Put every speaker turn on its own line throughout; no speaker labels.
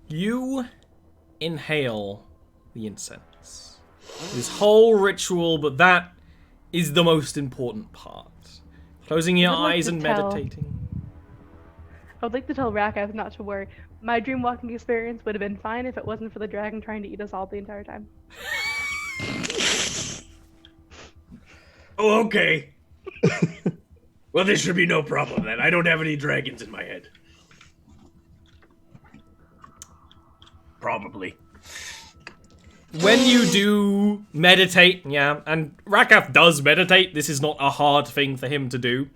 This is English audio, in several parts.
You inhale the incense. This whole ritual, but that is the most important part. Closing your eyes and meditating.
I would like to tell Rakath not to worry. My dream walking experience would have been fine if it wasn't for the dragon trying to eat us all the entire time.
Oh, okay. Well, this should be no problem then. I don't have any dragons in my head. Probably.
When you do meditate, yeah, and Rakath does meditate, this is not a hard thing for him to do,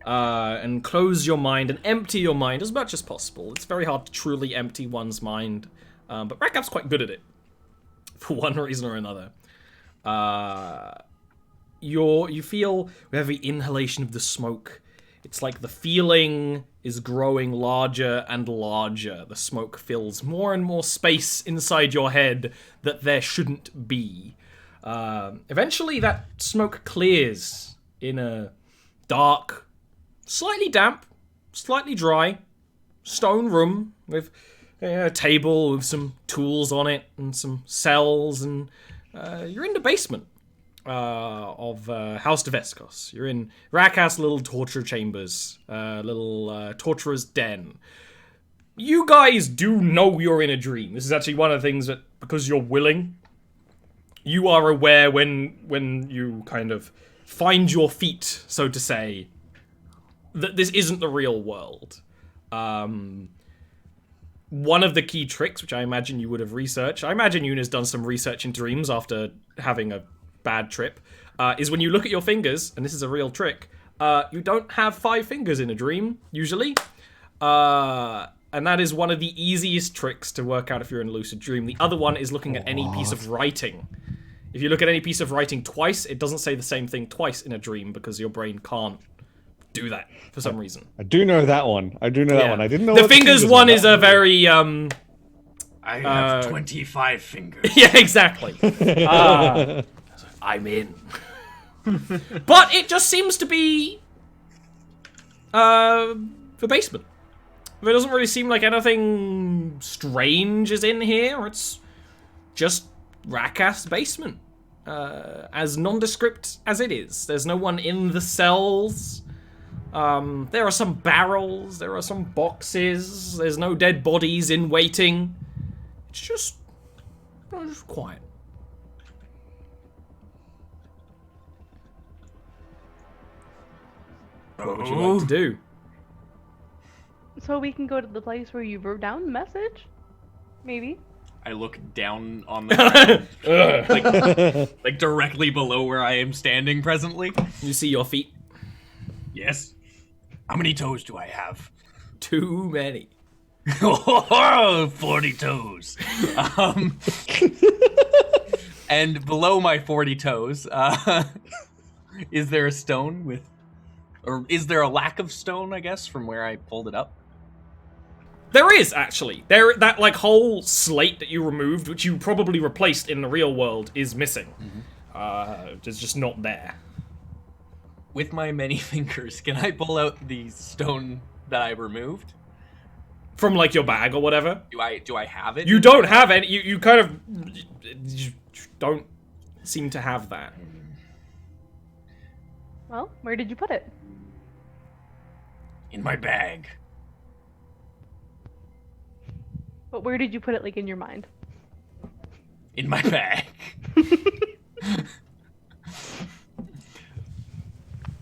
and close your mind and empty your mind as much as possible. It's very hard to truly empty one's mind, but Rakath's quite good at it, for one reason or another. You feel, with every inhalation of the smoke, it's like the feeling is growing larger and larger. The smoke fills more and more space inside your head that there shouldn't be. Eventually that smoke clears in a dark, slightly damp, slightly dry stone room with a table with some tools on it and some cells, and you're in the basement of House Jarviskjir. You're in Rakath's little torture chambers, little torturer's den. You guys do know you're in a dream. This is actually one of the things that, because you're willing, you are aware when you kind of find your feet, so to say, that this isn't the real world. One of the key tricks, which I imagine you would have researched, I imagine Yuna's done some research in dreams after having a bad trip, is when you look at your fingers, and this is a real trick, you don't have 5 fingers in a dream, usually. And that is one of the easiest tricks to work out if you're in a lucid dream. The other one is looking at any piece of writing. If you look at any piece of writing twice, it doesn't say the same thing twice in a dream because your brain can't do that for some reason.
I do know that one. I do know that one. I didn't know
the fingers one is a very
I have 25 fingers.
Yeah, exactly. I'm in. But it just seems to be the basement. It doesn't really seem like anything strange is in here. It's just Rakath's basement. As nondescript as it is. There's no one in the cells. There are some barrels. There are some boxes. There's no dead bodies in waiting. It's just quiet. What would you like to do?
So we can go to the place where you wrote down the message? Maybe.
I look down on the like directly below where I am standing presently.
You see your feet?
Yes. How many toes do I have?
Too many.
40 toes. And below my 40 toes, is there a stone with, or is there a lack of stone, I guess, from where I pulled it up?
There is, actually. That, like, whole slate that you removed, which you probably replaced in the real world, is missing. It's just not there.
With my many fingers, can I pull out the stone that I removed?
From, like, your bag or whatever?
Do I have it?
You don't have any. You kind of you don't seem to have that.
Well, where did you put it?
In my bag.
But where did you put it, like, in your mind?
In my bag.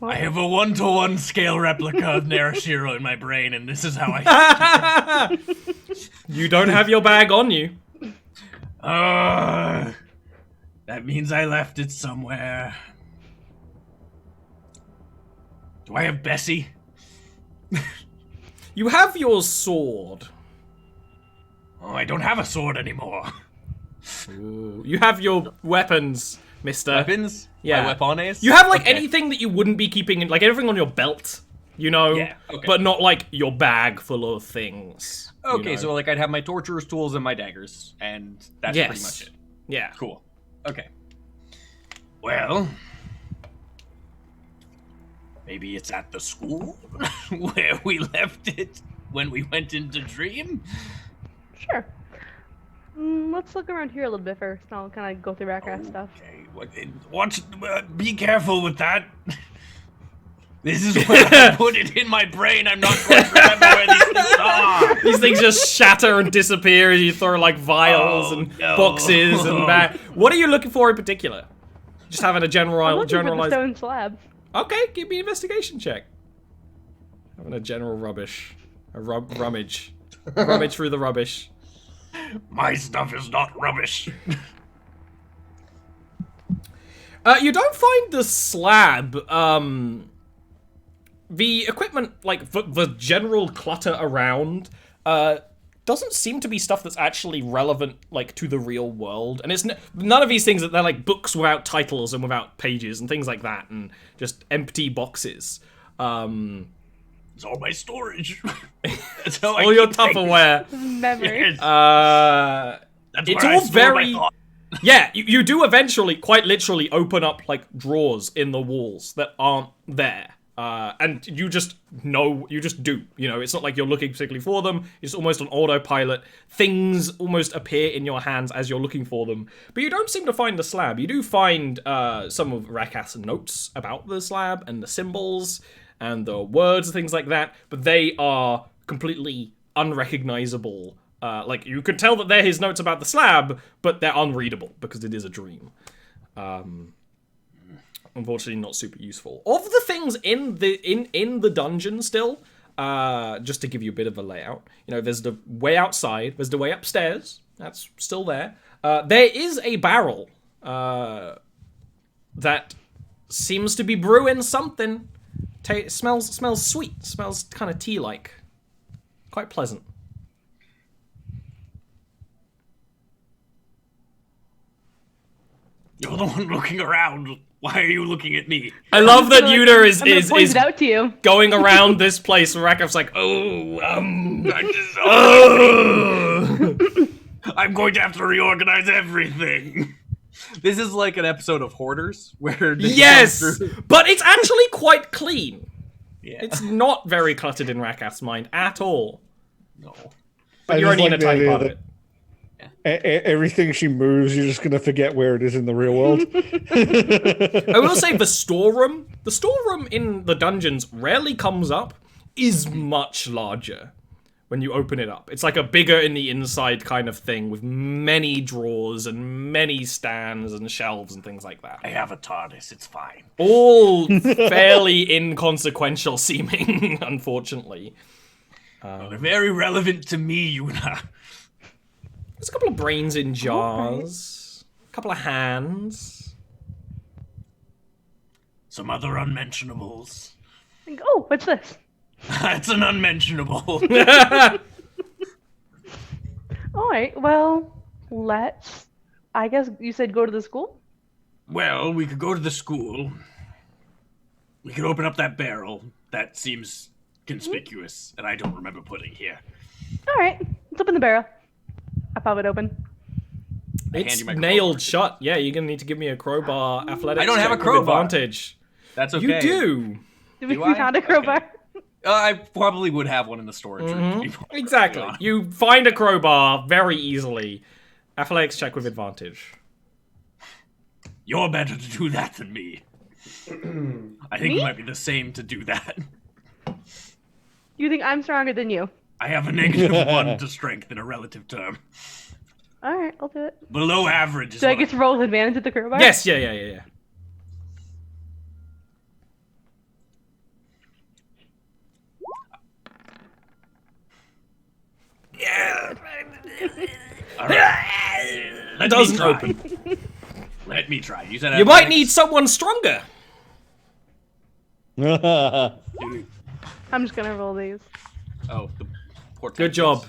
I have a 1-to-1 scale replica of Narashiro in my brain, and this is how I...
You don't have your bag on you.
That means I left it somewhere. Do I have Bessie?
You have your sword.
Oh, I don't have a sword anymore.
Ooh. You have your weapons, mister.
Weapons?
Yeah.
My weapones?
You have, like, anything that you wouldn't be keeping in, like, everything on your belt, you know?
Yeah, okay.
But not, like, your bag full of things.
Okay,
you know?
so, like, I'd have my torturer's tools and my daggers, and that's pretty much it.
Yeah.
Cool. Okay. Well... maybe it's at the school where we left it when we went into dream?
Sure. Let's look around here a little bit first, and I'll kind of go through Rakath stuff.
Okay, watch. Be careful with that. This is where I put it in my brain. I'm not going to remember where these things are.
These things just shatter and disappear as you throw like vials and boxes and that. What are you looking for in particular? Just having a
I'm looking for the
generalized.
stone slab.
Okay, give me an investigation check. Having a general rubbish, rummage through the rubbish.
My stuff is not rubbish.
You don't find the slab. The equipment, like the general clutter around, doesn't seem to be stuff that's actually relevant, like, to the real world. And it's none of these things that they're like books without titles and without pages and things like that, and just empty boxes.
It's all my storage. That's how
All your Tupperware.
Memory.
Yes.
It's all very. Yeah, you do eventually, quite literally, open up like drawers in the walls that aren't there. And you just know, you just do. You know, it's not like you're looking particularly for them. It's almost on autopilot. Things almost appear in your hands as you're looking for them. But you don't seem to find the slab. You do find some of Rakath's notes about the slab and the symbols and the words and things like that. But they are completely unrecognizable. Like, you could tell that they're his notes about the slab, but they're unreadable because it is a dream. Unfortunately, not super useful. Of the things in the dungeon still, just to give you a bit of a layout, you know, there's the way outside, there's the way upstairs, that's still there. There is a barrel that seems to be brewing something. Smells sweet, smells kind of tea-like. Quite pleasant.
You're the one looking around. Why are you looking at me?
I love that Yuta
I'm point it out to you.
going around this place where Rakav's like,
I'm going to have to reorganize everything. This is like an episode of Hoarders where they
yes,
come through.
but it's actually quite clean.
Yeah.
It's not very cluttered in Rakav's mind at all.
No.
But
I
you're
just
only in a
like the
tiny
idea
part of
that
it.
Everything she moves, you're just gonna forget where it is in the real world.
I will say the storeroom in the dungeons rarely comes up, is much larger when you open it up. It's like a bigger in the inside kind of thing with many drawers and many stands and shelves and things like that.
I have a TARDIS, it's fine.
All fairly inconsequential seeming, unfortunately.
Well, they're very relevant to me, Yuna.
There's a couple of brains in jars, a couple of hands.
Some other unmentionables.
Oh, what's this?
That's an unmentionable.
Alright, well, let's... I guess you said go to the school?
Well, we could go to the school. We could open up that barrel. That seems conspicuous, and I don't remember putting here.
Alright, let's open the barrel. I pop it open.
It's nailed shut. Yeah, you're gonna need to give me a crowbar athletics.
I don't have
check
a crowbar.
with advantage.
That's okay.
You do.
Did we
Do I?
found a crowbar?
Okay. I probably would have one in the storage room. To be
Exactly.
honest.
You find a crowbar very easily. Athletics check with advantage.
You're better to do that than me. I think
Me?
it might be the same to do that.
You think I'm stronger than you?
I have a -1 to strength in a relative term.
Alright, I'll do it.
Below average is
Do I
what
get to roll with advantage with the crowbar?
Yes. Yeah.
All right.
It doesn't
try.
open.
Let me try. You said
You might
athletics?
need someone stronger.
I'm just gonna roll these.
Oh, the portents.
Good job.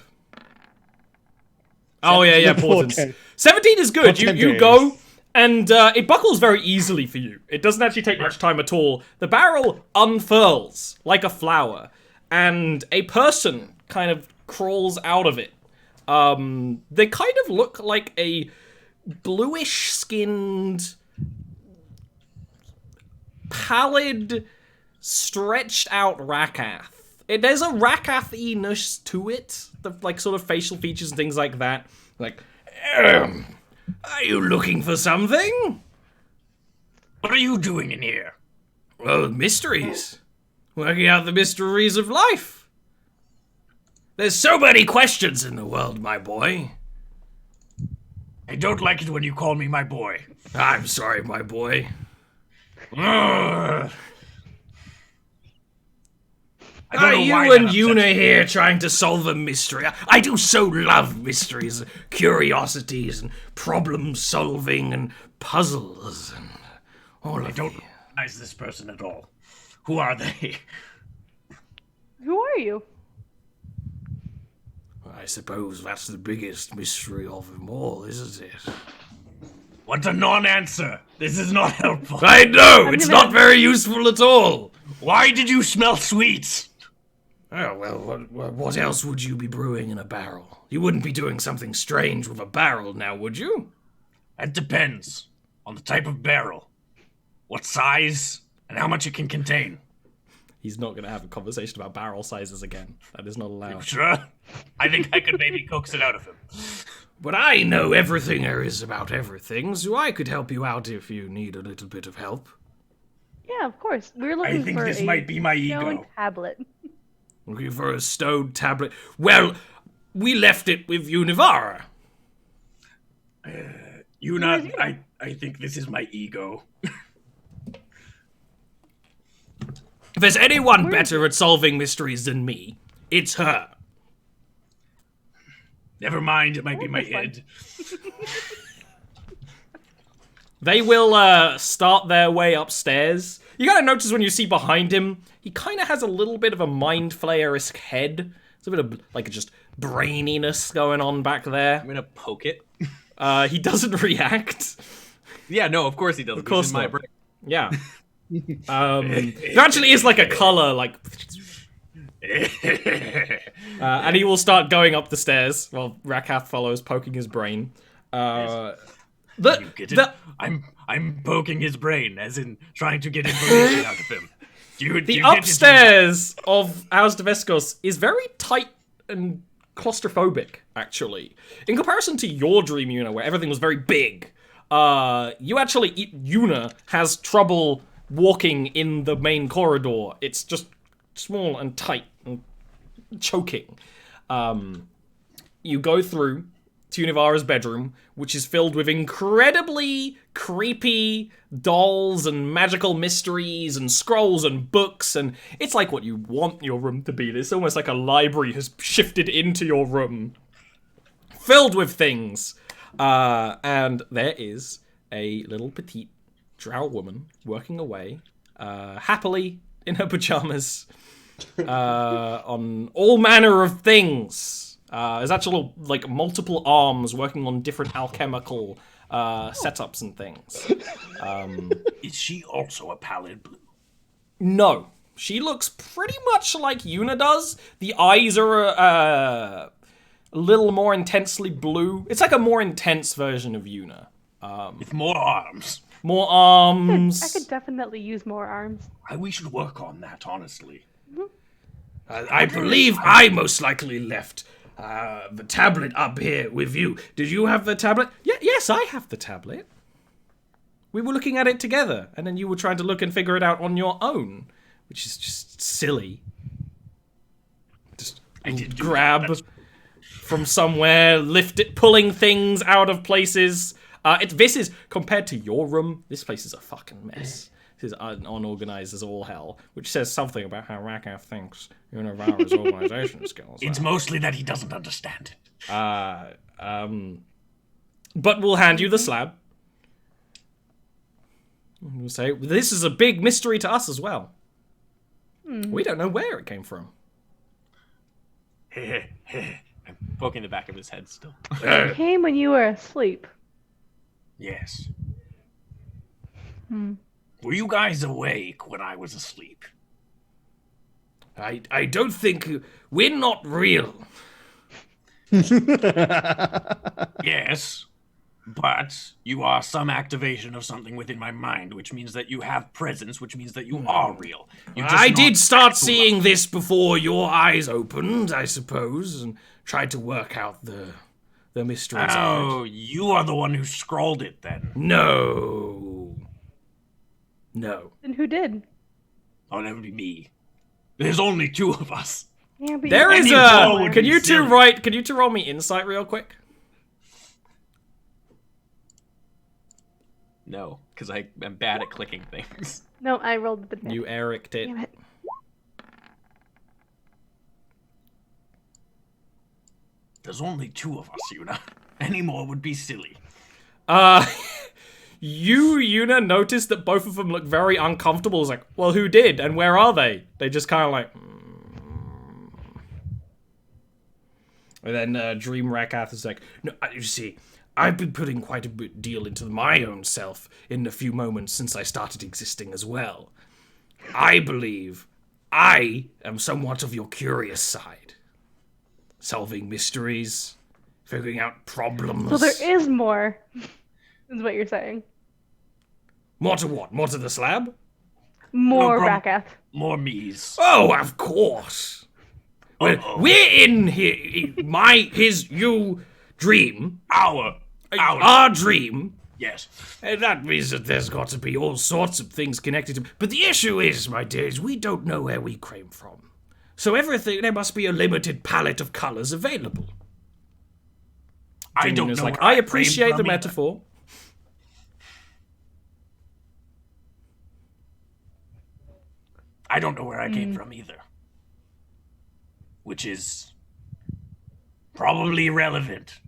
Oh yeah, portents.
Portent.
17 is good. You
Portentes.
go, and it buckles very easily for you. It doesn't actually take much time at all. The barrel unfurls like a flower, and a person kind of crawls out of it. They kind of look like a bluish-skinned, pallid, stretched-out Rakath. There's a Rakath-iness to it, the like sort of facial features and things like that. Like, Are you looking for something?
What are you doing in here?
Well, mysteries. Working out the mysteries of life. There's so many questions in the world, my boy.
I don't like it when you call me my boy.
I'm sorry, my boy.
Ugh.
Are you and Yuna here trying to solve a mystery? I do so love mysteries, curiosities, and problem solving, and puzzles, and all
I
of
don't
it.
recognize this person at all. Who are they?
Who are you?
I suppose that's the biggest mystery of them all, isn't it?
What a non-answer. This is not helpful.
I know, it's not very useful at all.
Why did you smell sweets?
Oh, well, what else would you be brewing in a barrel? You wouldn't be doing something strange with a barrel now, would you?
That depends on the type of barrel, what size, and how much it can contain.
He's not going to have a conversation about barrel sizes again. That is not allowed.
Sure? I think I could maybe coax it out of him.
But I know everything there is about everything, so I could help you out if you need a little bit of help.
Yeah, of course. We're looking
I think
for
this
a
might be my
stone
ego.
tablet.
Looking for a stone tablet? Well, we left it with Univara.
I think this is my ego.
If there's anyone better at solving mysteries than me, it's her.
Never mind, it might be my
That's fine.
head.
They will start their way upstairs. You gotta notice when you see behind him, he kind of has a little bit of a mind flayer-esque head. There's a bit of like just braininess going on back there.
I'm gonna poke it.
He doesn't react.
Yeah, no, of course he doesn't.
Of course
He's in my
not.
brain.
Yeah. There actually is like a color, like, and he will start going up the stairs while Rakath follows, poking his brain.
You get it? I'm poking his brain, as in trying to get information out of him.
The upstairs of House de Vescos is very tight and claustrophobic, actually. In comparison to your dream, Yuna, where everything was very big, Yuna has trouble walking in the main corridor. It's just small and tight and choking. You go through to Univara's bedroom, which is filled with incredibly creepy dolls and magical mysteries and scrolls and books, and it's like what you want your room to be. It's almost like a library has shifted into your room, filled with things. And there is a little petite drow woman working away, happily in her pajamas, on all manner of things. There's actually like multiple arms working on different alchemical setups and things.
Is she also a pallid blue?
No, she looks pretty much like Yuna does. The eyes are a little more intensely blue. It's like a more intense version of Yuna.
With more arms.
More arms.
I could definitely use more arms.
We should work on that, honestly.
I believe I most likely left the tablet up here with you. Did you have the tablet? Yes, I have the tablet. We were looking at it together, and then you were trying to look and figure it out on your own, which is just silly. Just grab from somewhere, lift it, pulling things out of places. This is, compared to your room, this place is a fucking mess. This is unorganized as all hell, which says something about how Rakath thinks Univara's organization skills.
It's mostly that he doesn't understand it.
But we'll hand you the slab. We'll say, this is a big mystery to us as well. We don't know where it came from.
I'm poking the back of his head still.
It came when you were asleep.
Yes. Were you guys awake when I was asleep?
I don't think... We're not real.
Yes, but you are some activation of something within my mind, which means that you have presence, which means that you are real.
I did start seeing this before your eyes opened, I suppose, and tried to work out the the mysteries of
Oh,
it.
you are the one who scrawled it then.
No. No.
Then who did?
Oh, that would be me. There's only 2 of us.
Yeah, but
There is
Any
a.
ball would
Can
be
you two
silly.
Can you two roll me insight real quick?
No, because I am bad at clicking things.
No, I rolled the
You Eric did.
Damn it.
There's only 2 of us, Yuna. Any more would be silly.
You, Yuna, notice that both of them look very uncomfortable. It's like, well, who did and where are they? They just kind of like. And then Dream Rakath is like, no, you see, I've been putting quite a bit deal into my own self in the few moments since I started existing as well. I believe I am somewhat of your curious side. Solving mysteries, figuring out problems.
So there is more, is what you're saying.
More to what? More to the slab?
More
prob-
Rakath.
More me's.
Oh, of course. We're in here. You dream.
Our
Our dream.
yes.
And that means that there's got to be all sorts of things connected to. But the issue is, my dears, we don't know where we came from. So there must be a limited palette of colors available.
I don't
Julian is
know.
like,
where
I
came
appreciate
from
the
either.
metaphor.
I don't know where I came from either. Which is probably irrelevant.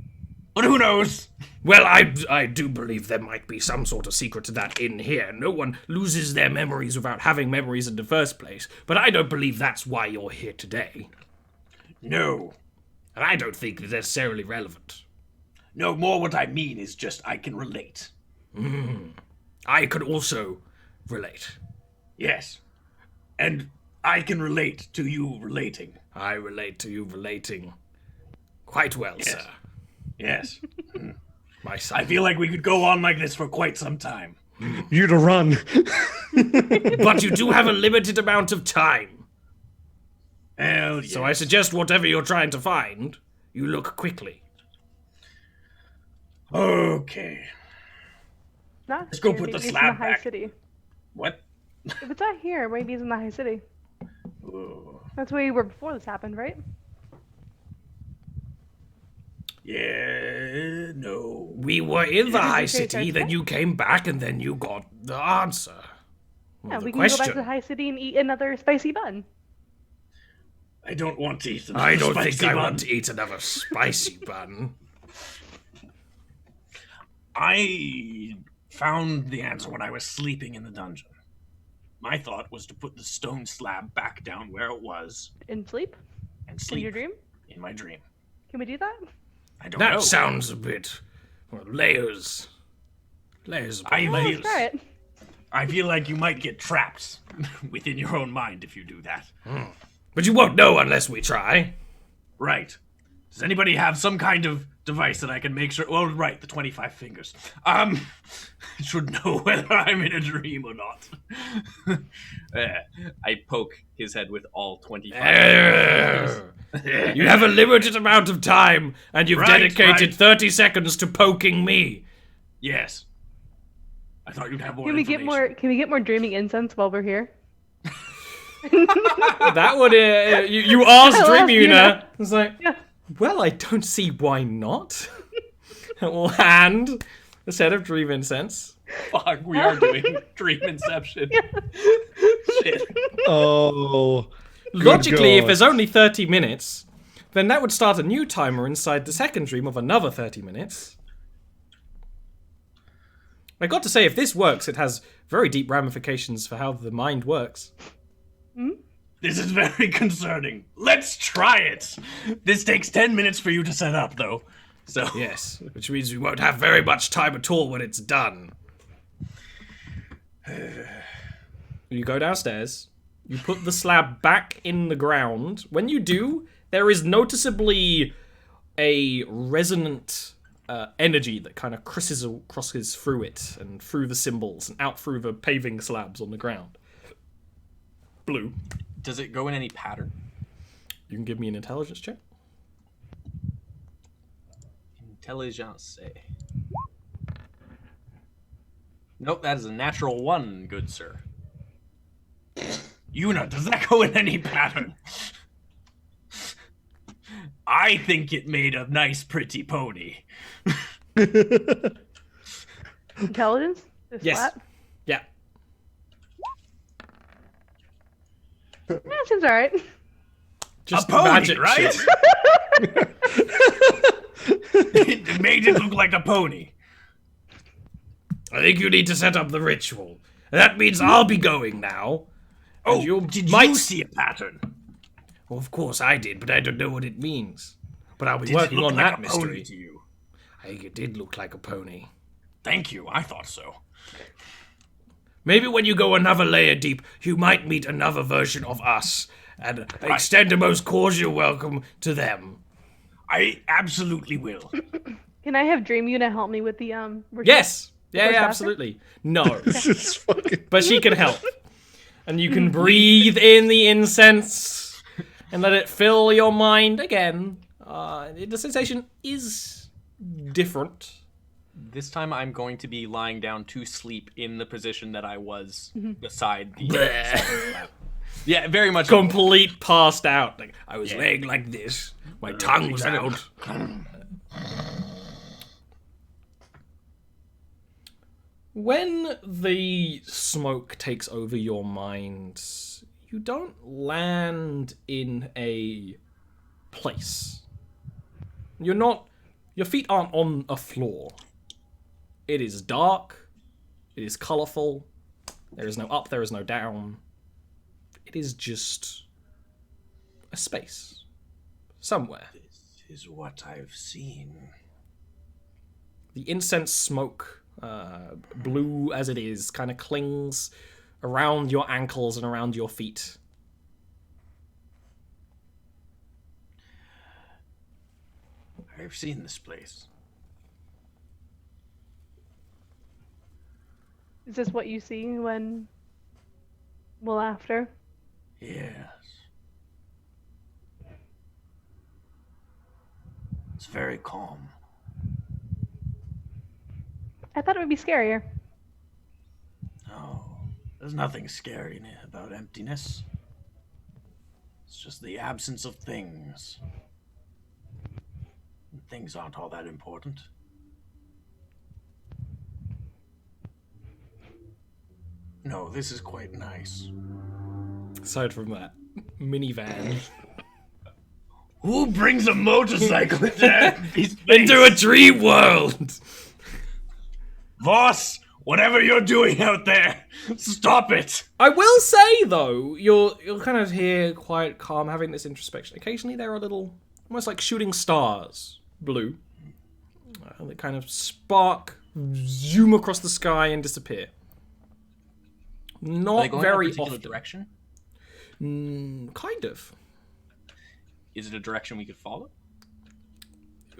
But who knows?
Well, I do believe there might be some sort of secret to that in here. No one loses their memories without having memories in the first place. But I don't believe that's why you're here today.
No.
And I don't think it's necessarily relevant.
No, more what I mean is just I can relate.
I could also relate.
Yes. And I can relate to you relating.
I relate to you relating quite well,
Yes.
sir.
Yes.
My son.
I feel like we could go on like this for quite some time.
You to run.
But you do have a limited amount of time.
Hell yes.
So I suggest whatever you're trying to find, you look quickly.
Okay.
Not
Let's go
here,
put the
maybe it's
slab
in the high
back.
city.
What?
If it's not here, maybe it's in the high city.
Oh,
That's where you were before this happened, right?
yeah, no.
We were in the
Did you
high
say
city,
that?
then you came back, and then you got the answer.
Yeah,
the
we can go back
question.
to the high city and eat another spicy bun.
I don't want to eat another
I don't think
spicy
I
bun.
want to eat another spicy bun.
I found the answer when I was sleeping in the dungeon. My thought was to put the stone slab back down where it was
In sleep?
and
In
sleep
your dream?
in my dream.
Can we do that?
I don't
That
know.
sounds a bit layers. Layers.
I
upon
Well,
layers.
let's try it.
I feel like you might get trapped within your own mind if you do that.
But you won't know unless we try.
Right. Does anybody have some kind of device that I can make sure? Well, right, the 25 fingers. Should know whether I'm in a dream or not. I poke his head with all 25 fingers.
You have a limited amount of time, and you've
Right,
dedicated
right.
30 seconds to poking me.
Yes. I thought you'd have more
Can we get
information.
more? Can we get more dreaming incense while we're here?
That would you asked
I'll
Dream
ask Una.
Una. It's like,
Yeah.
well, I don't see why not. We'll hand a set of dream incense.
Fuck, we are doing dream inception. Shit.
Oh. good
Logically, if
God.
there's only 30 minutes, then that would start a new timer inside the second dream of another 30 minutes. I got to say, if this works, it has very deep ramifications for how the mind works.
This is very concerning. Let's try it. This takes 10 minutes for you to set up, though. So
Yes, which means we won't have very much time at all when it's done. You go downstairs, you put the slab back in the ground. When you do, there is noticeably a resonant energy that kind of crosses through it and through the symbols and out through the paving slabs on the ground. Blue.
does it go in any pattern?
You can give me an intelligence check.
Intelligence. Nope, that is a natural 1, good sir. Yuna, does that go in any pattern? I think it made a nice, pretty pony.
Intelligence? This
Yes.
flat?
Yeah.
Yeah, seems alright.
Just
a pony,
magic
right?
shit.
It made it look like a pony.
I think you need to set up the ritual. That means I'll be going now.
Oh,
you
did
might
you see a pattern?
Well, of course I did, but I don't know what it means. But I'll be
Did it
working
look
on
like
that
a pony
mystery.
to you?
I think it did look like a pony.
Thank you, I thought so.
Maybe when you go another layer deep, you might meet another version of us, and extend a most cordial welcome to them.
I absolutely will.
Can I have Dream Yuna help me with the ritual?
Yes! Yeah,
First
yeah,
chapter?
absolutely. No.
This is fucking.
But she can help. And you can breathe in the incense and let it fill your mind again. The sensation is different.
This time I'm going to be lying down to sleep in the position that I was beside the...
Bleh.
Yeah, very much.
Complete passed out. Like, I was laying like this. My tongue was out. When the smoke takes over your mind, you don't land in a place. Your feet aren't on a floor. It is dark. It is colorful. There is no up, there is no down. It is just a space. Somewhere.
This is what I've seen.
The incense smoke, blue as it is, kind of clings around your ankles and around your feet.
I've seen this place.
Is this what you see when... well, after?
Yes. It's very calm.
I thought it would be scarier.
No, there's nothing scary about emptiness. It's just the absence of things. And things aren't all that important. No, this is quite nice.
Aside from that minivan.
Who brings a motorcycle
Into a dream world!
Voss, whatever you're doing out there, stop it!
I will say, though, you're kind of here, quiet, calm, having this introspection. Occasionally there are little, almost like shooting stars, blue, that kind of spark, zoom across the sky and disappear.
Are they
Not
going
very
in a particular
often.
direction?
Kind of.
Is it a direction we could follow?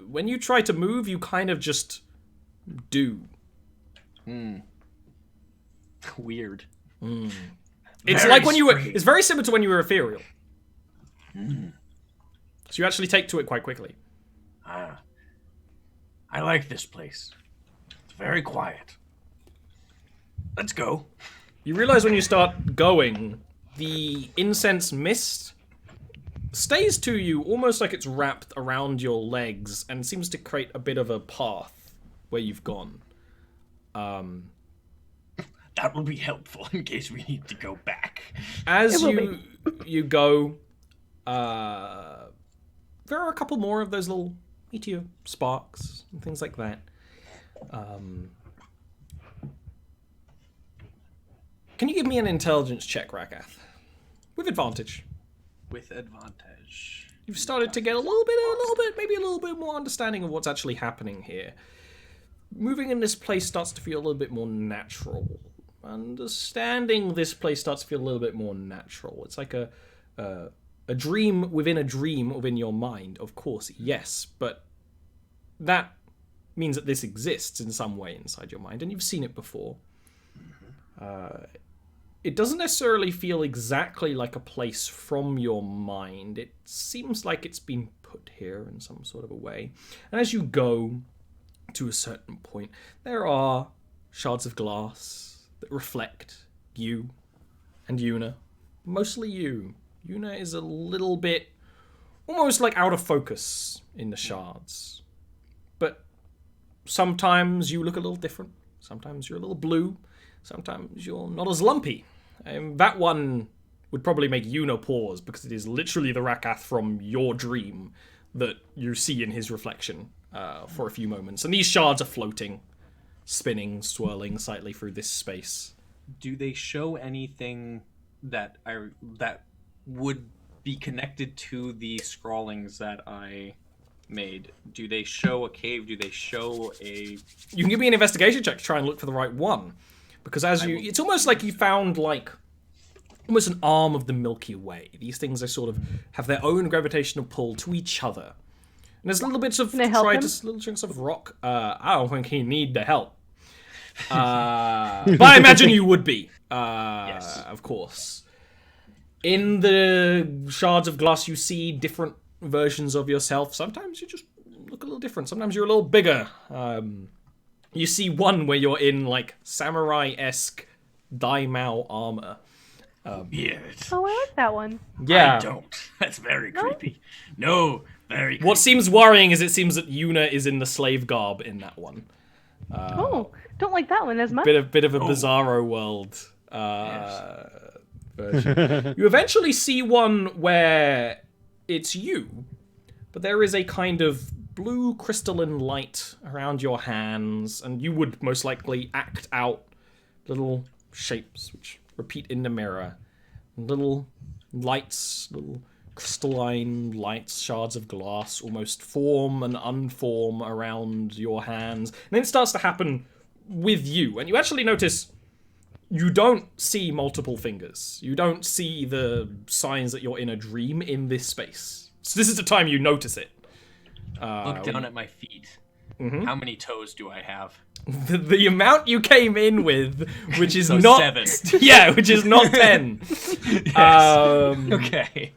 When you try to move, you kind of just do.
Weird.
It's
Very
like when you were.
strange.
It's very similar to when you were ethereal. So you actually take to it quite quickly.
I like this place. It's very quiet. Let's go.
You realize when you start going, the incense mist stays to you almost like it's wrapped around your legs and seems to create a bit of a path where you've gone.
That will be helpful in case we need to go back.
As
It will
you go, there are a couple more of those little meteor sparks and things like that. Can you give me an intelligence check, Rakath? With advantage.
With advantage.
You've started to get maybe a little bit more understanding of what's actually happening here. Moving in this place starts to feel a little bit more natural. Understanding this place starts to feel a little bit more natural. It's like a dream within your mind, of course, yes, but that means that this exists in some way inside your mind, and you've seen it before. it doesn't necessarily feel exactly like a place from your mind. It seems like it's been put here in some sort of a way. And as you go to a certain point, there are shards of glass that reflect you and Yuna. Mostly you. Yuna is a little bit almost like out of focus in the shards. But sometimes you look a little different. Sometimes you're a little blue. Sometimes you're not as lumpy. That one would probably make Yuna pause, because it is literally the Rakath from your dream that you see in his reflection for a few moments. And these shards are floating, spinning, swirling slightly through this space.
Do they show anything that would be connected to the scrawlings that I made? Do they show a cave? Do they show a...
You can give me an investigation check to try and look for the right one. Because it's almost like you found, like, almost an arm of the Milky Way. These things, they sort of have their own gravitational pull to each other. And there's little bits of little chunks of rock. I don't think he need the help. But I imagine you would be.
Yes.
Of course. In the shards of glass, you see different versions of yourself. Sometimes you just look a little different. Sometimes you're a little bigger. You see one where you're in, like, samurai-esque daimao armor.
Yes.
Oh, I like that one.
Yeah.
I don't. That's very creepy. No, very creepy.
What seems worrying is it seems that Yuna is in the slave garb in that one.
Oh, don't like that one as much.
Bit of a bizarro world version. You eventually see one where it's you, but there is a kind of blue crystalline light around your hands, and you would most likely act out little shapes which repeat in the mirror. Little lights, little crystalline lights, shards of glass almost form and unform around your hands. And then it starts to happen with you, and you actually notice you don't see multiple fingers. You don't see the signs that you're in a dream in this space. So this is the time you notice it.
Look down at my feet.
Mm-hmm.
How many toes do I have?
The amount you came in with, which is
So
not
7.
Yeah, which is not 10.
Yes. Okay.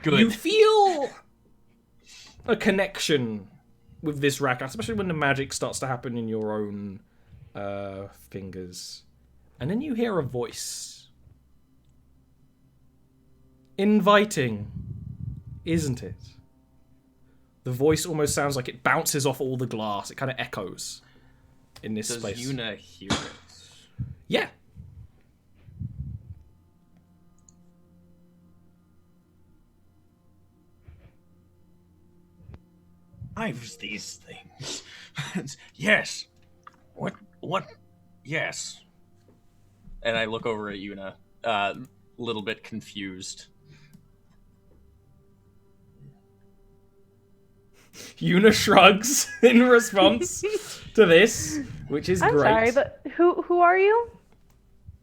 Good.
You feel a connection with this Rakath, especially when the magic starts to happen in your own fingers. And then you hear a voice. Inviting, isn't it? The voice almost sounds like it bounces off all the glass. It kind of echoes in this space.
Does Yuna hear it?
Yeah.
I've these things. Yes. What? Yes. And I look over at Yuna, a little bit confused.
Yuna shrugs in response to this, which is
I'm
great.
sorry, but who are you?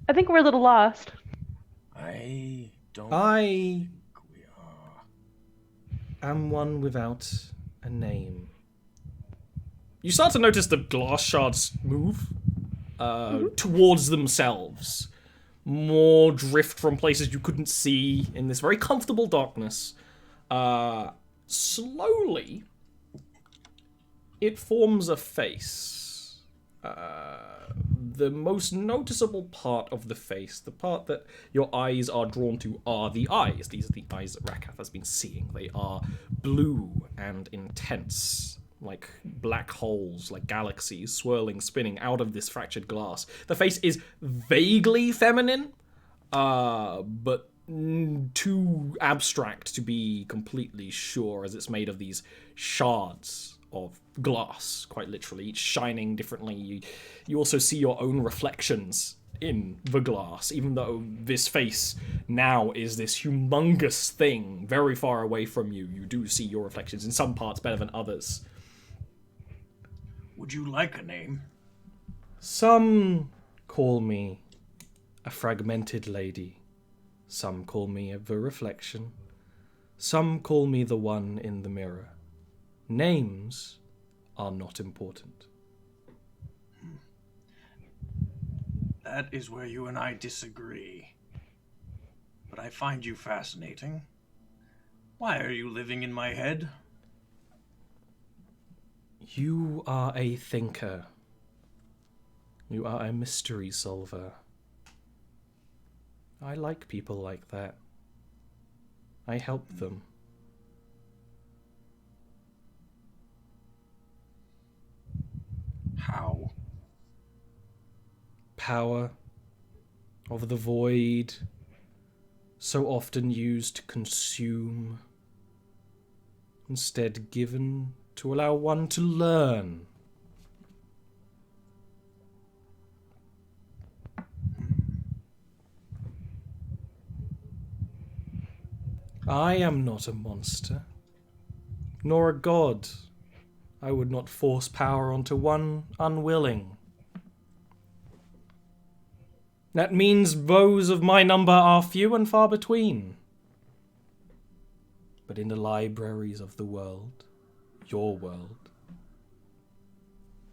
I think we're a little lost.
I don't
I
think we are.
am one without a name. You start to notice the glass shards move towards themselves. More drift from places you couldn't see in this very comfortable darkness. Slowly, it forms a face. The most noticeable part of the face, the part that your eyes are drawn to, are the eyes. These are the eyes that Rakath has been seeing. They are blue and intense, like black holes, like galaxies swirling, spinning out of this fractured glass. The face is vaguely feminine, but too abstract to be completely sure, as it's made of these shards of glass, quite literally, each shining differently. You also see your own reflections in the glass, even though this face now is this humongous thing very far away from you. You do see your reflections, in some parts better than others.
Would you like a name?
Some call me a fragmented lady. Some call me the reflection. Some call me the one in the mirror. Names are not important.
That is where you and I disagree. But I find you fascinating. Why are you living in my head?
You are a thinker. You are a mystery solver. I like people like that. I help them.
How?
Power of the void, so often used to consume, instead given to allow one to learn. I am not a monster, nor a god. I would not force power onto one unwilling. That means those of my number are few and far between. But in the libraries of the world, your world,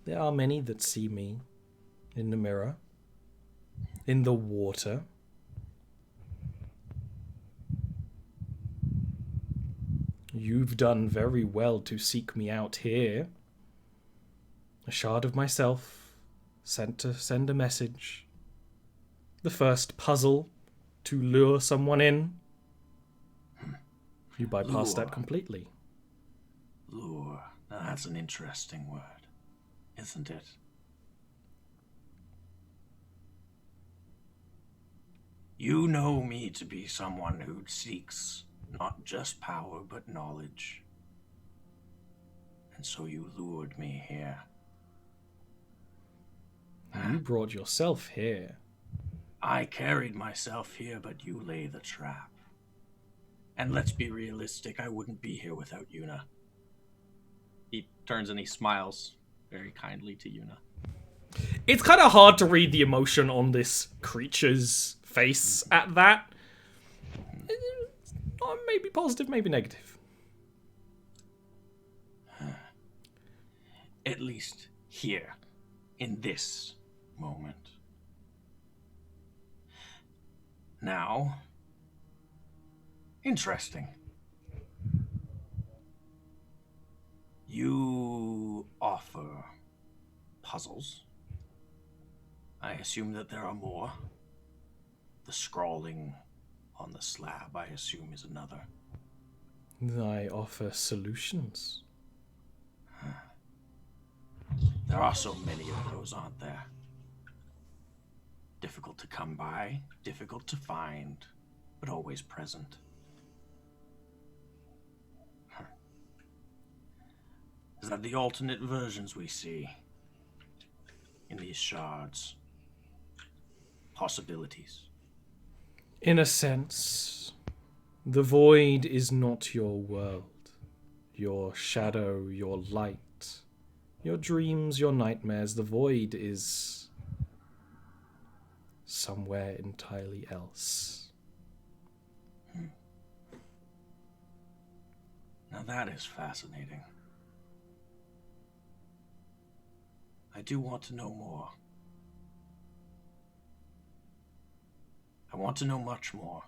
there are many that see me in the mirror, in the water. You've done very well to seek me out here. A shard of myself, sent to send a message. The first puzzle to lure someone in. You bypassed that completely.
Lure. Now that's an interesting word, isn't it? You know me to be someone who seeks not just power, but knowledge. And so you lured me here.
You brought yourself here.
I carried myself here, but you lay the trap. And let's be realistic, I wouldn't be here without Yuna. He turns and he smiles very kindly to Yuna.
It's kind of hard to read the emotion on this creature's face at that. Maybe positive, maybe negative.
At least here, in this moment. Now, interesting. You offer puzzles. I assume that there are more. The scrawling on the slab, I assume, is another.
I offer solutions.
There are so many of those, aren't there? Difficult to come by, difficult to find, but always present. Is that the alternate versions we see in these shards? Possibilities.
In a sense, the void is not your world. Your shadow, your light, your dreams, your nightmares. The void is somewhere entirely else.
Now that is fascinating. I do want to know more. I want to know much more.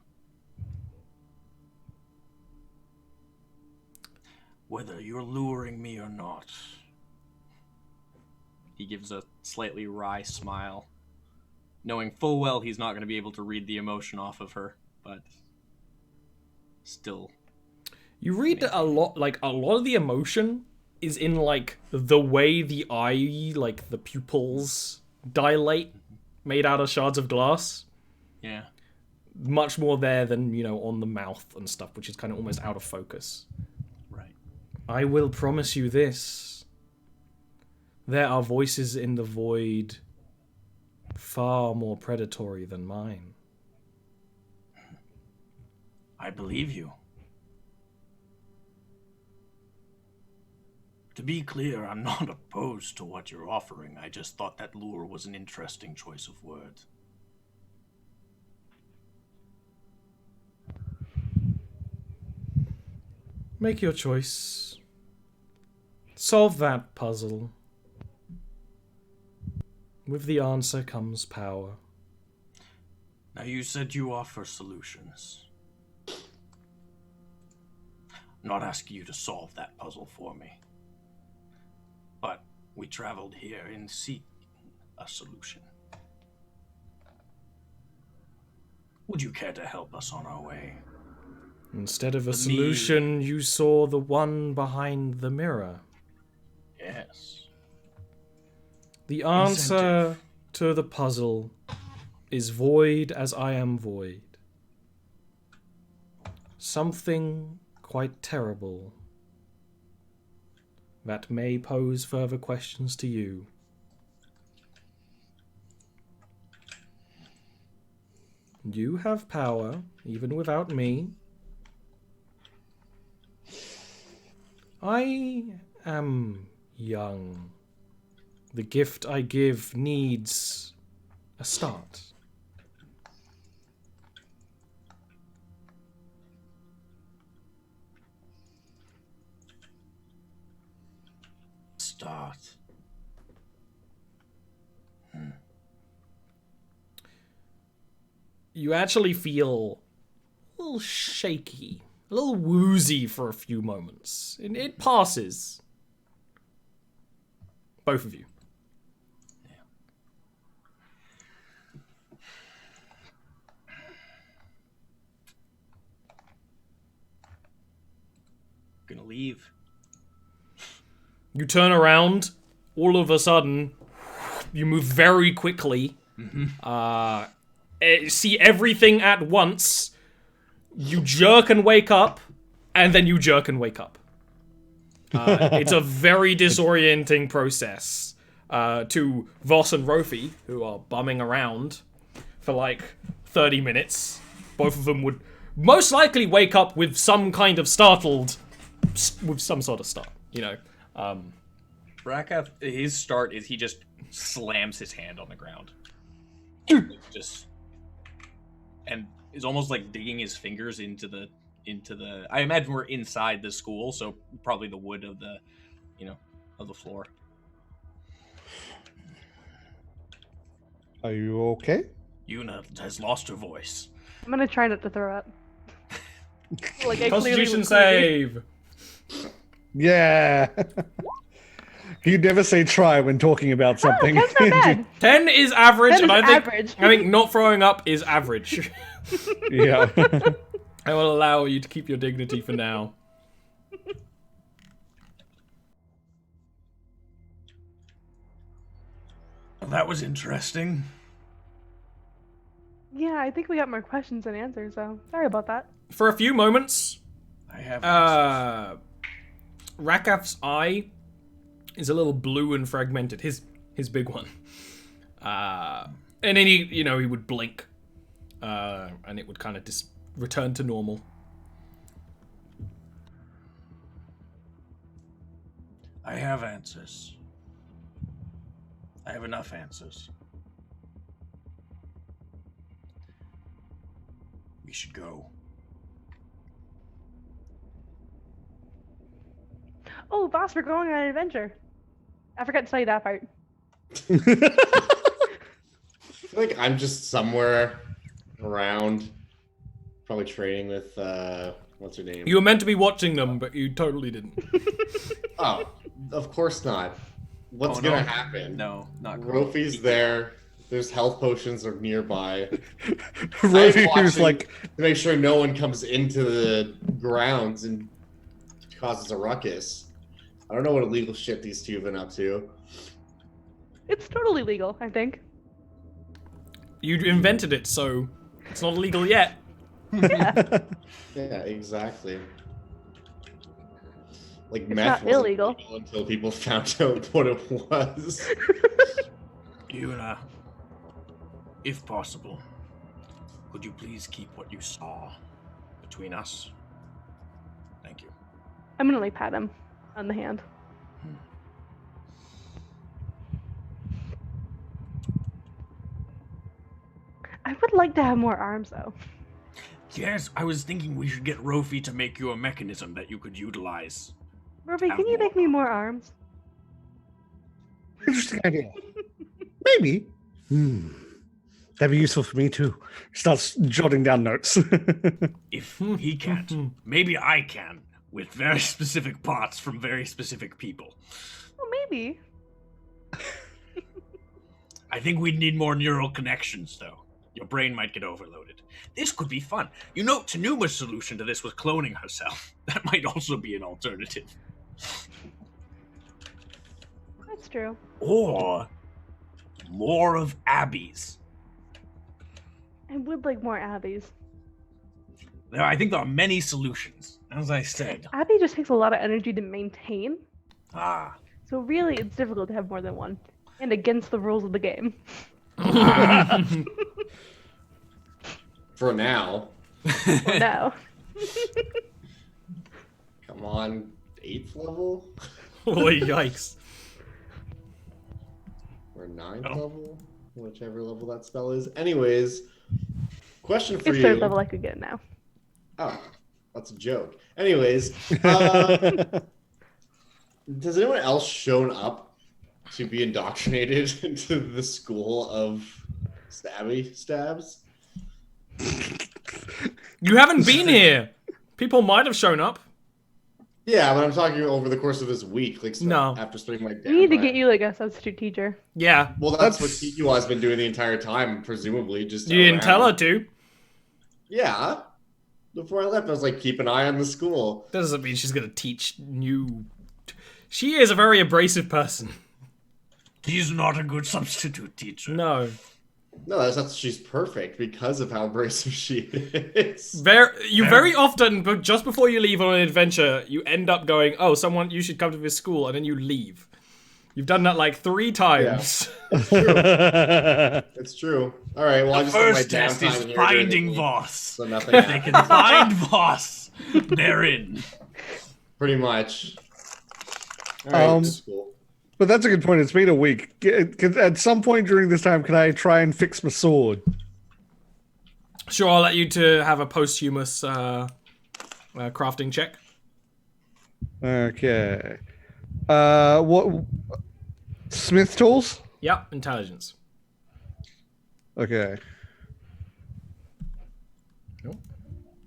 Whether you're luring me or not.
He gives a slightly wry smile, knowing full well he's not going to be able to read the emotion off of her, but still.
You read a lot of the emotion is in, like, the way the eye, like, the pupils dilate, made out of shards of glass.
Yeah.
Much more there than, on the mouth and stuff, which is kind of almost out of focus.
Right.
I will promise you this. There are voices in the void far more predatory than mine.
I believe you. To be clear, I'm not opposed to what you're offering. I just thought that lure was an interesting choice of words.
Make your choice. Solve that puzzle. With the answer comes power.
Now, you said you offer solutions. I'm not asking you to solve that puzzle for me. But we traveled here in seeking a solution. Would you care to help us on our way?
Instead of a solution, you saw the one behind the mirror.
Yes.
The answer
Incentive.
to the puzzle is void as I am void. Something quite terrible that may pose further questions to you. You have power, even without me. I am young. The gift I give needs a start.
Start.
You actually feel a little shaky, a little woozy for a few moments. It passes. Both of you.
Gonna leave.
You turn around, all of a sudden, you move very quickly. See everything at once. You jerk and wake up, and then you jerk and wake up. It's a very disorienting process to Voss and Rofi, who are bumming around for like 30 minutes. Both of them would most likely wake up with some kind of startled, with some sort of start, you know.
Rakath, his start is he just slams his hand on the ground. Just and is almost like digging his fingers into the I imagine we're inside the school, so probably the wood of the of the floor.
Are you okay?
Yuna has lost her voice.
I'm gonna try not to throw up. Like I
Constitution
clearly
save!
Yeah. You never say try when talking about something.
That's not bad.
10 is average,
10
and
is
I think
average.
I think not throwing up is average.
Yeah.
I will allow you to keep your dignity for now.
That was interesting.
Yeah, I think we got more questions than answers, so sorry about that.
For a few moments,
I have
Rakath's eye is a little blue and fragmented. His big one. And then he would blink. And it would kind of return to normal.
I have answers. I have enough answers. We should go.
Oh, boss, we're going on an adventure. I forgot to tell you that part.
I feel like I'm just somewhere around, probably trading with what's her name?
You were meant to be watching them, but you totally didn't.
Oh, of course not. What's
Oh,
gonna
no.
happen?
No, not
Rofi's there. There's health potions are nearby.
Rofi
I'm
was
watching
like,
to make sure no one comes into the grounds and causes a ruckus. I don't know what illegal shit these two have been up to.
It's totally legal, I think.
You invented it, so it's not illegal yet.
Yeah,
Yeah, exactly. Like
it's
meth
not
wasn't
illegal.
legal until people found out what it was.
Yuna, if possible, could you please keep what you saw between us? Thank you.
I'm gonna like pat him on the hand. I would like to have more arms though.
Yes, I was thinking we should get Rofi to make you a mechanism that you could utilize.
Ruby,
Have
can you
more.
make me more arms?
interesting idea. Maybe. That'd be useful for me too. Starts jotting down notes.
If he can't, maybe I can, with very specific parts from very specific people.
Well, maybe.
I think we'd need more neural connections, though. Your brain might get overloaded. This could be fun. You know, Tanuma's solution to this was cloning herself. That might also be an alternative.
That's true.
Or more of Abby's.
I would like more Abby's.
I think there are many solutions, as I said.
Abby just takes a lot of energy to maintain.
Ah.
So really, it's difficult to have more than one. And against the rules of the game.
For now.
For now.
Come on, 8th level?
Oh, yikes.
Or 9th level? Whichever level that spell is. Anyways, question for
It's
you.
3rd level, I could get it now.
Oh, that's a joke. Anyways, does anyone else shown up to be indoctrinated into the school of stabby stabs?
You haven't been here. People might have shown up.
Yeah, but I'm talking over the course of this week, like
No.
after spending my
We need to
downtime.
get you like a substitute teacher.
Yeah.
Well, that's what Kikiwa has been doing the entire time, presumably. Just
You didn't tell her
around.
to.
Yeah. Before I left, I was like, keep an eye on the school.
Doesn't mean she's gonna teach new. She is a very abrasive person.
He's not a good substitute teacher.
No.
No, that's not. She's perfect because of how abrasive she is.
Very often, but just before you leave on an adventure, you end up going, "Oh, you should come to this school," and then you leave. You've done that like 3 times.
It's true. All right. Well, I
The
just had my
first test
downtime
is
here during the
finding
week,
Voss.
so nothing
If they
happened.
can find Voss, they're in.
Pretty much. All right. That's cool.
But that's a good point. It's been a week. At some point during this time, can I try and fix my sword?
Sure, I'll let you to have a posthumous crafting check.
Okay. What? Smith tools?
Yep, intelligence.
Okay.
Nope.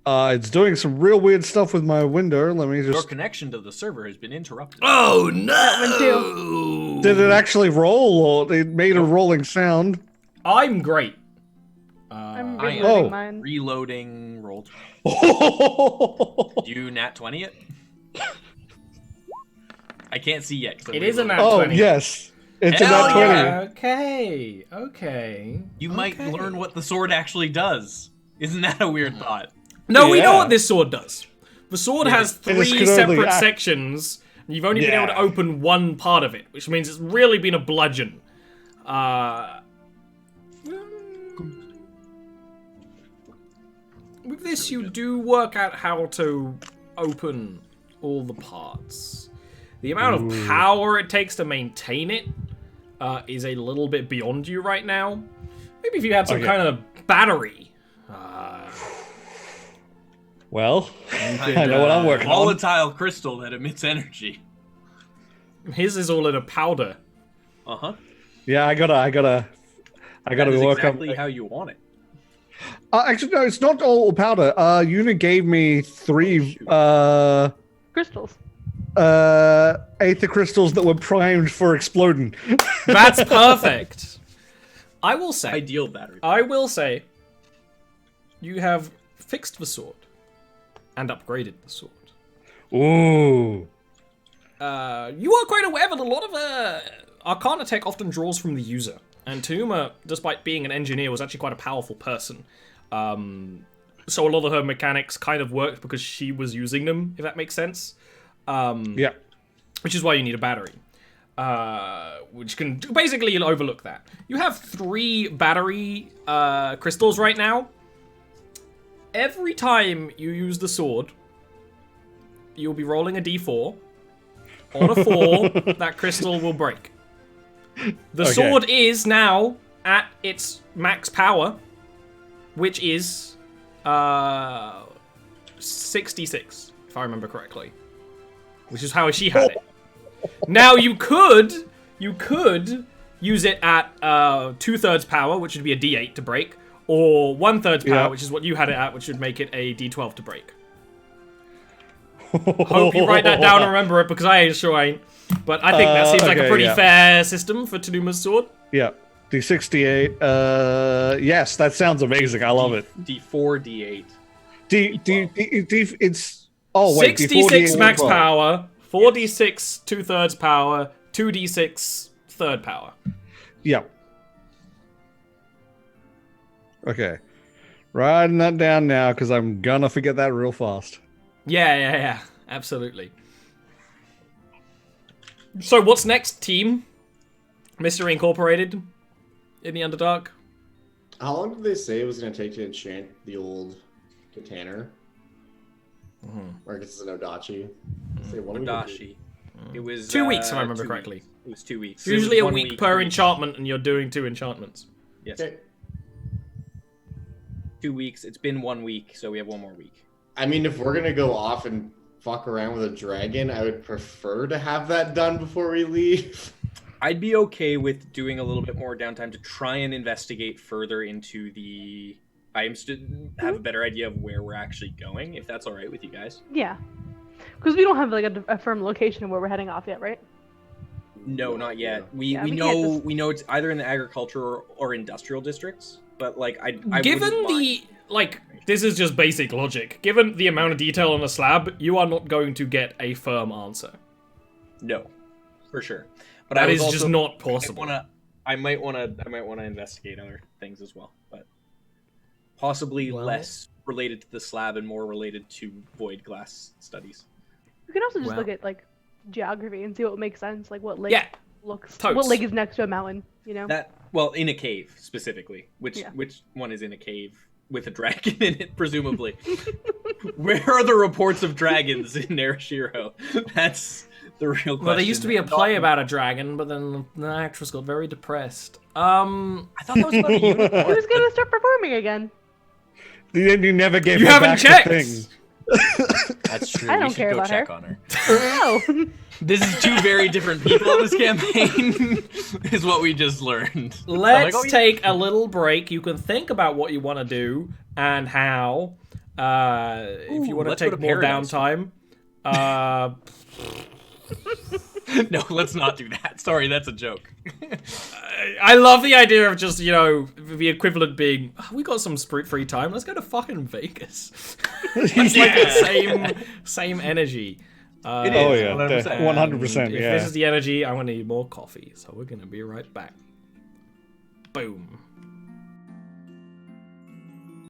It's doing some real weird stuff with my window. Let me
Your
just.
connection to the server has been interrupted.
Oh
One,
no!
Did it actually roll, or it made a rolling sound?
I'm great.
I'm
I am
reloading mine.
reloading roll. You nat 20 it? I can't see yet. 'cause I'm
It is a
reloading.
nat
Oh
20.
yes, it's a
Hell
nat 20.
Yeah, okay.
You might learn what the sword actually does. Isn't that a weird thought?
No, we know
Yeah.
what this sword does. The sword has
It just
3
can only
separate
act-
sections, and you've only been able to
Yeah.
open one part of it, which means it's really been a bludgeon. With this, you do work out how to open all the parts. The amount of power it takes to maintain it is a little bit beyond you right now. Maybe if you had some
Okay.
kind of battery.
Well, I know what I'm working on.
Volatile crystal that emits energy.
His is all in a powder.
Uh-huh.
Yeah, I gotta
That is
work
exactly
on.
how you want it.
Actually, no, it's not all powder. Una gave me 3
Crystals.
aether crystals that were primed for exploding.
That's perfect. I will say,
Ideal battery.
you have fixed the sword and upgraded the sword.
Ooh.
You are quite aware that a lot of Arcana tech often draws from the user. And Tuma, despite being an engineer, was actually quite a powerful person. So a lot of her mechanics kind of worked because she was using them, if that makes sense.
Yeah.
Which is why you need a battery. Which can basically you'll overlook that. You have 3 battery crystals right now. Every time you use the sword, you'll be rolling a d4. On a 4, that crystal will break. The
Okay.
sword is now at its max power, which is 66, if I remember correctly. Which is how she had it. Now you could use it at 2/3 power, which would be a D8 to break, or 1/3 power, which is what you had it at, which would make it a D12 to break. Hope you write that down and remember it, because I sure ain't. But I think that seems like a pretty fair system for Tanuma's sword.
Yeah. D68. Yes, that sounds amazing. I love it.
D4, D8.
It's... Oh, wait.
66
D4,
max
D8.
power, 4d6 2/3 power, 2d6 third power.
Yeah. Okay. Writing that down now, because I'm gonna forget that real fast.
Yeah, absolutely. So what's next, team? Mystery Incorporated in the Underdark?
How long did they say it was going to take to enchant the old Katana? Or I guess it's an Odachi. Say, what do we do?
Odachi. It was
2 weeks, if I remember
2
correctly.
weeks. It was 2 weeks.
It's usually
It was
a
1
week per
3
enchantment, and you're doing 2 enchantments.
Yes.
Okay.
2 weeks. It's been 1 week, so we have 1 more week.
I mean, if we're going to go off and fuck around with a dragon, I would prefer to have that done before we leave.
I'd be okay with doing a little bit more downtime to try and investigate further into the items to have a better idea of where we're actually going, if that's all right with you guys.
Yeah. Because we don't have like a firm location of where we're heading off yet, right?
No, not yet. We
Yeah,
we
we
know
can't just-
we know it's either in the agriculture or industrial districts, but like I
Given
wouldn't mind.
this is just basic logic. Given the amount of detail on the slab, you are not going to get a firm answer.
No, for sure. But
That
I
is
was
just
also-
not possible.
I might want to investigate other things as well, but possibly
Well-
less related to the slab and more related to void glass studies.
We can also just
Well.
look at like geography and see what makes sense, like what lake
Yeah,
looks,
totes.
what lake is next to a mountain, you know?
That well, in a cave specifically. Which
Yeah.
which one is in a cave with a dragon in it, presumably? Where are the reports of dragons in Narashiro? That's the real question.
Well, there used to be a play about a dragon, but then the actress got very depressed.
I thought that was about a unicorn.
Who's gonna start performing again?
You never gave
You
her
haven't
back
checked!
the thing.
That's true.
I
We
don't
should
care
go
about
check
her.
on her.
No.
This is 2 very different people in this campaign, is what we just learned.
Let's
I'm like, oh, yeah.
take a little break. You can think about what you want to do and how. If you want to
let's go
take
to
more
Paradise.
downtime.
No, let's not do that. Sorry, that's a joke.
I love the idea of just, the equivalent being, "Oh, we got some free time, let's go to fucking Vegas." It's like the same energy.
It is.
Oh yeah,
100%.
100%.
And if
Yeah.
this is the energy, I'm going to need more coffee. So we're going to be right back. Boom.